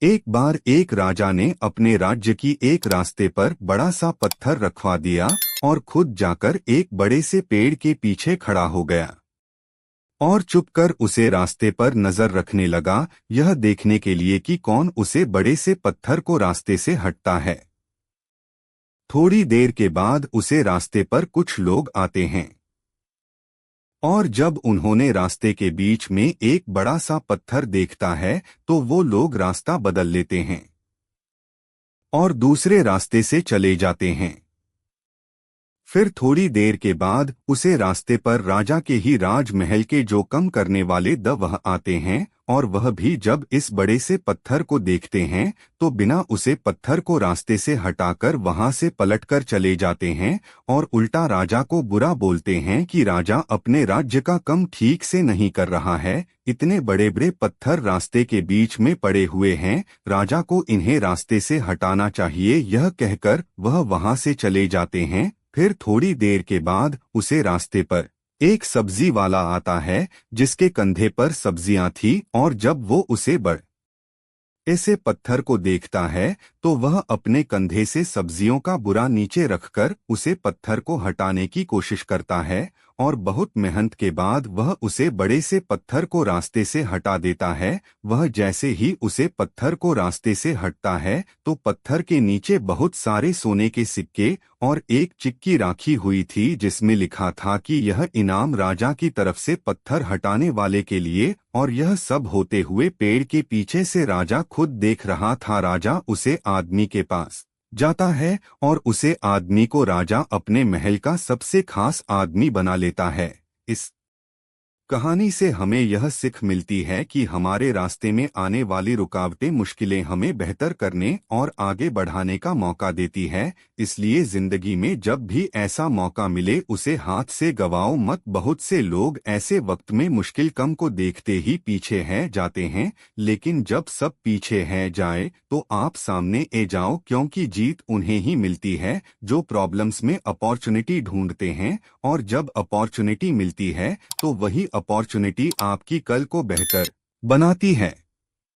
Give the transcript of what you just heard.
एक बार एक राजा ने अपने राज्य की एक रास्ते पर बड़ा सा पत्थर रखवा दिया और खुद जाकर एक बड़े से पेड़ के पीछे खड़ा हो गया और चुपकर उसे रास्ते पर नजर रखने लगा, यह देखने के लिए कि कौन उसे बड़े से पत्थर को रास्ते से हटता है। थोड़ी देर के बाद उसे रास्ते पर कुछ लोग आते हैं और जब उन्होंने रास्ते के बीच में एक बड़ा सा पत्थर देखता है तो वो लोग रास्ता बदल लेते हैं और दूसरे रास्ते से चले जाते हैं। फिर थोड़ी देर के बाद उसे रास्ते पर राजा के ही राजमहल के जो कम करने वाले वह आते हैं और वह भी जब इस बड़े से पत्थर को देखते हैं तो बिना उसे पत्थर को रास्ते से हटाकर वहां से पलटकर चले जाते हैं और उल्टा राजा को बुरा बोलते हैं कि राजा अपने राज्य का कम ठीक से नहीं कर रहा है, इतने बड़े बड़े पत्थर रास्ते के बीच में पड़े हुए हैं, राजा को इन्हें रास्ते से हटाना चाहिए। यह कहकर वह वहां से चले जाते हैं। फिर थोड़ी देर के बाद उसे रास्ते पर एक सब्जी वाला आता है जिसके कंधे पर सब्जियां थी और जब वो उसे ऐसे पत्थर को देखता है तो वह अपने कंधे से सब्जियों का बुरा नीचे रखकर उसे पत्थर को हटाने की कोशिश करता है और बहुत मेहनत के बाद वह उसे बड़े से पत्थर को रास्ते से हटा देता है। वह जैसे ही उसे पत्थर को रास्ते से हटता है तो पत्थर के नीचे बहुत सारे सोने के सिक्के और एक चिक्की राखी हुई थी जिसमें लिखा था कि यह इनाम राजा की तरफ से पत्थर हटाने वाले के लिए। और यह सब होते हुए पेड़ के पीछे से राजा खुद देख रहा था। राजा उसे आदमी के पास जाता है और उसे आदमी को राजा अपने महल का सबसे खास आदमी बना लेता है। इस कहानी से हमें यह सीख मिलती है कि हमारे रास्ते में आने वाली रुकावटें मुश्किलें हमें बेहतर करने और आगे बढ़ाने का मौका देती है, इसलिए जिंदगी में जब भी ऐसा मौका मिले उसे हाथ से गवाओ मत। बहुत से लोग ऐसे वक्त में मुश्किल कम को देखते ही पीछे हैं जाते हैं, लेकिन जब सब पीछे हैं जाए तो आप सामने ए जाओ, क्योंकि जीत उन्हें ही मिलती है जो प्रॉब्लम्स में अपॉर्चुनिटी ढूंढते हैं, और जब अपॉर्चुनिटी मिलती है तो वही अपॉर्चुनिटी आपकी कल को बेहतर बनाती है।